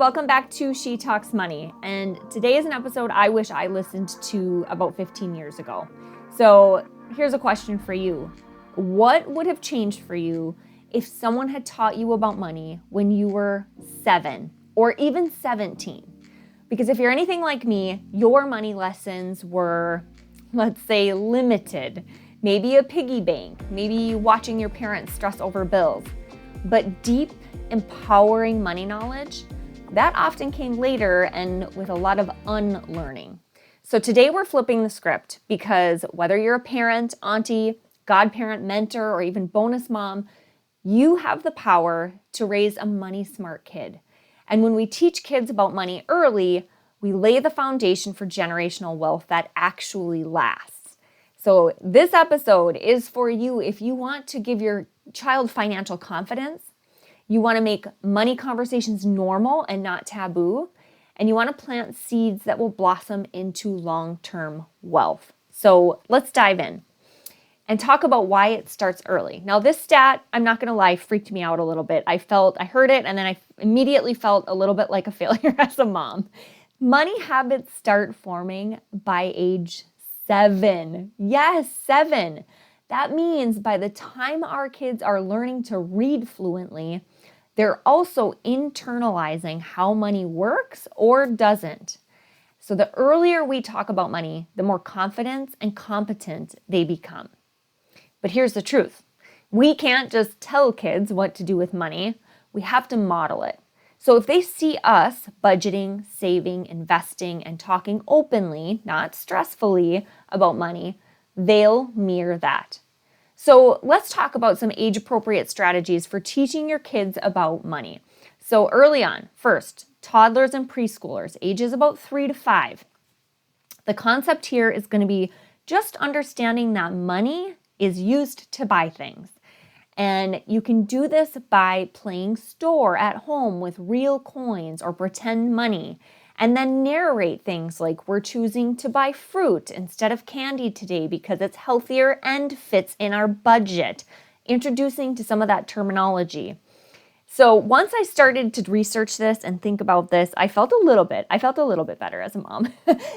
Welcome back to She Talks Money, and today is an episode I wish I listened to about 15 years ago. So here's a question for you. What would have changed for you if someone had taught you about money when you were 7 or even 17? Because if you're anything like me, your money lessons were, let's say, limited. Maybe a piggy bank, maybe watching your parents stress over bills. But deep, empowering money knowledge, that often came later and with a lot of unlearning. So today we're flipping the script because whether you're a parent, auntie, godparent, mentor, or even bonus mom, you have the power to raise a money smart kid. And when we teach kids about money early, we lay the foundation for generational wealth that actually lasts. So this episode is for you if you want to give your child financial confidence. You want to make money conversations normal and not taboo, and you want to plant seeds that will blossom into long-term wealth. So let's dive in and talk about why it starts early. Now, this stat, I'm not going to lie, freaked me out a little bit. I heard it, and then I immediately felt a little bit like a failure as a mom. Money habits start forming by age 7. Yes, 7. That means by the time our kids are learning to read fluently, they're also internalizing how money works or doesn't. So the earlier we talk about money, the more confident and competent they become. But here's the truth. We can't just tell kids what to do with money. We have to model it. So if they see us budgeting, saving, investing, and talking openly, not stressfully, about money, they'll mirror that. So let's talk about some age-appropriate strategies for teaching your kids about money. So early on, first, toddlers and preschoolers, ages about 3 to 5. The concept here is going to be just understanding that money is used to buy things. And you can do this by playing store at home with real coins or pretend money, and then narrate things like we're choosing to buy fruit instead of candy today because it's healthier and fits in our budget, introducing to some of that terminology. So once I started to research this and think about this, I felt a little bit better as a mom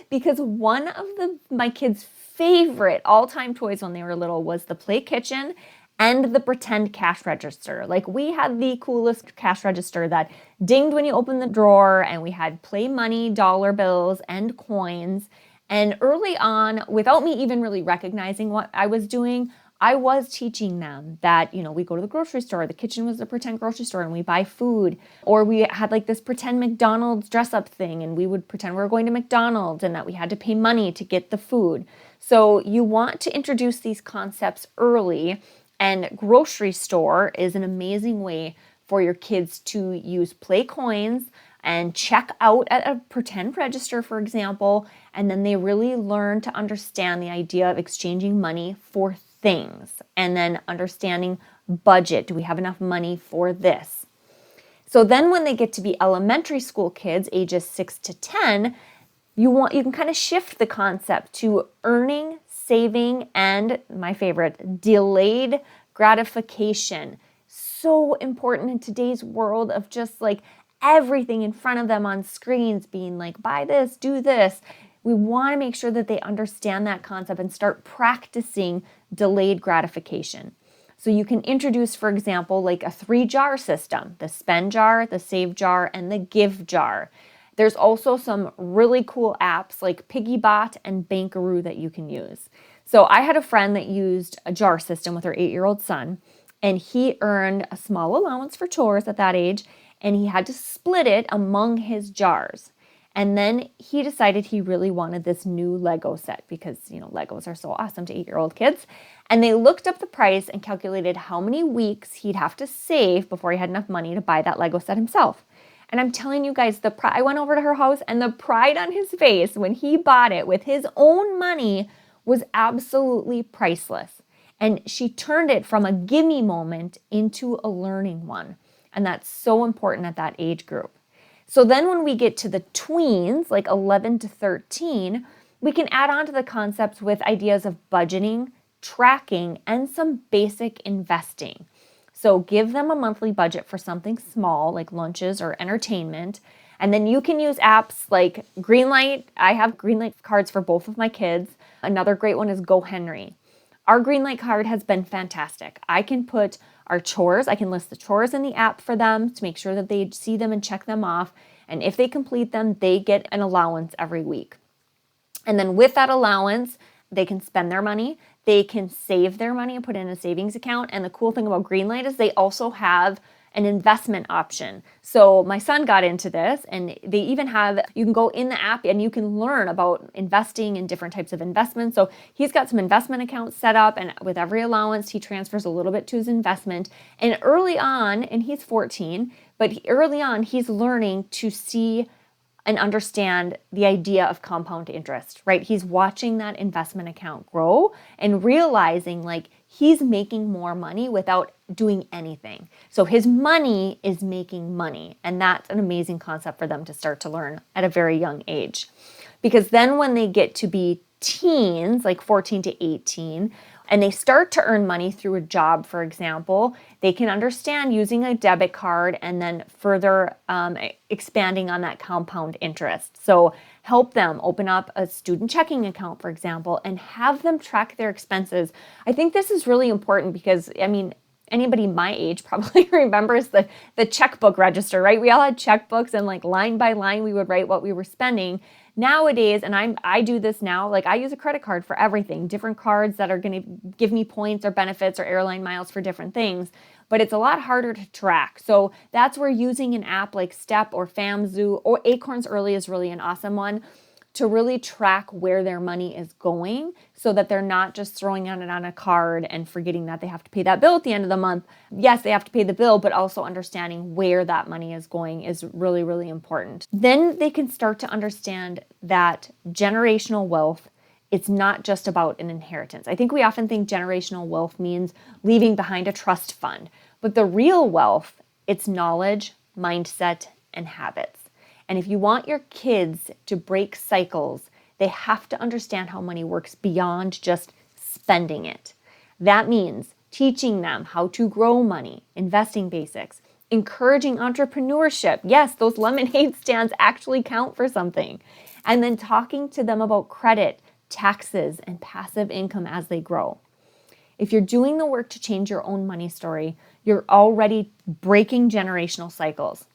because one of my kids' favorite all-time toys when they were little was the play kitchen and the pretend cash register. Like, we had the coolest cash register that dinged when you opened the drawer, and we had play money, dollar bills, and coins. And early on, without me even really recognizing what I was doing, I was teaching them that, we go to the grocery store, the kitchen was a pretend grocery store, and we buy food. Or we had like this pretend McDonald's dress up thing, and we would pretend we were going to McDonald's and that we had to pay money to get the food. So you want to introduce these concepts early. And grocery store is an amazing way for your kids to use play coins and check out at a pretend register, for example, and then they really learn to understand the idea of exchanging money for things and then understanding budget. Do we have enough money for this? So then when they get to be elementary school kids, ages 6 to 10, you can kind of shift the concept to earning, saving, and my favorite, delayed gratification. So important in today's world of just like everything in front of them on screens being like, buy this, do this. We want to make sure that they understand that concept and start practicing delayed gratification. So you can introduce, for example, like a 3-jar system, the spend jar, the save jar, and the give jar. There's also some really cool apps like PiggyBot and Bankaroo that you can use. So I had a friend that used a jar system with her 8-year-old son, and he earned a small allowance for chores at that age, and he had to split it among his jars. And then he decided he really wanted this new Lego set because, Legos are so awesome to 8-year-old kids. And they looked up the price and calculated how many weeks he'd have to save before he had enough money to buy that Lego set himself. And I'm telling you guys, I went over to her house, and the pride on his face when he bought it with his own money was absolutely priceless. And she turned it from a gimme moment into a learning one. And that's so important at that age group. So then when we get to the tweens, like 11 to 13, we can add on to the concepts with ideas of budgeting, tracking, and some basic investing. So give them a monthly budget for something small like lunches or entertainment, And then you can use apps like Greenlight. I have Greenlight cards for both of my kids. Another great one is Go Henry. Our Greenlight card has been fantastic. I can put our chores, I can list the chores in the app for them to make sure that they see them and check them off. And if they complete them, they get an allowance every week. And then with that allowance, they can spend their money, they can save their money and put it in a savings account. And the cool thing about Greenlight is they also have an investment option. So my son got into this, and they even have, you can go in the app and you can learn about investing in different types of investments. So he's got some investment accounts set up, and with every allowance, he transfers a little bit to his investment. And early on, and he's 14, but early on, he's learning to see and understand the idea of compound interest, right? He's watching that investment account grow and realizing like he's making more money without doing anything. So his money is making money. And that's an amazing concept for them to start to learn at a very young age. Because then when they get to be teens, like 14 to 18, and they start to earn money through a job, for example, they can understand using a debit card and then further expanding on that compound interest. So help them open up a student checking account, for example, and have them track their expenses. I think this is really important because, I mean, anybody my age probably remembers the checkbook register, right? We all had checkbooks, and like line by line, we would write what we were spending. Nowadays, and I do this now, like I use a credit card for everything, different cards that are going to give me points or benefits or airline miles for different things, but it's a lot harder to track. So that's where using an app like Step or FamZoo or Acorns Early is really an awesome one to really track where their money is going so that they're not just throwing it on a card and forgetting that they have to pay that bill at the end of the month. Yes, they have to pay the bill, but also understanding where that money is going is really, really important. Then they can start to understand that generational wealth, it's not just about an inheritance. I think we often think generational wealth means leaving behind a trust fund, but the real wealth, it's knowledge, mindset, and habits. And if you want your kids to break cycles, they have to understand how money works beyond just spending it. That means teaching them how to grow money, investing basics, encouraging entrepreneurship. Yes, those lemonade stands actually count for something. And then talking to them about credit, taxes, and passive income as they grow. If you're doing the work to change your own money story, you're already breaking generational cycles.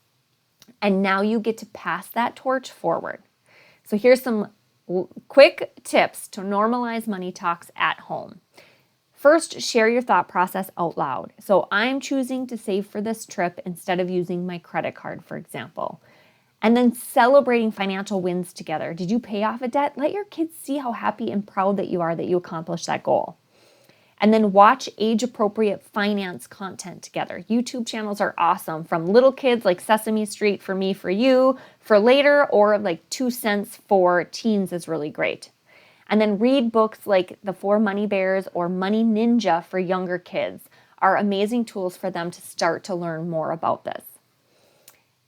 And now you get to pass that torch forward. So here's some quick tips to normalize money talks at home. First, share your thought process out loud. So I'm choosing to save for this trip instead of using my credit card, for example. And then celebrating financial wins together. Did you pay off a debt? Let your kids see how happy and proud that you are that you accomplished that goal. And then watch age-appropriate finance content together. YouTube channels are awesome, from little kids like Sesame Street for me, for you, for later, or like 2 Cents for teens is really great. And then read books like The 4 Money Bears or Money Ninja for younger kids are amazing tools for them to start to learn more about this.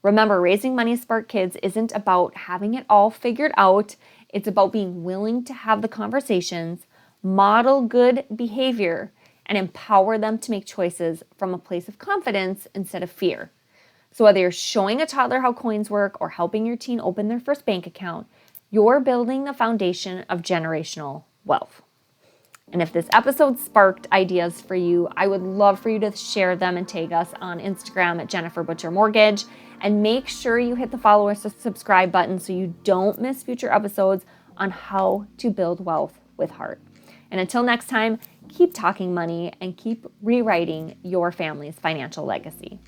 Remember, raising money smart kids isn't about having it all figured out. It's about being willing to have the conversations, model good behavior, and empower them to make choices from a place of confidence instead of fear. So whether you're showing a toddler how coins work or helping your teen open their first bank account, you're building the foundation of generational wealth. And if this episode sparked ideas for you, I would love for you to share them and tag us on Instagram at Jennifer Butcher Mortgage. And make sure you hit the follow or subscribe button so you don't miss future episodes on how to build wealth with heart. And until next time, keep talking money and keep rewriting your family's financial legacy.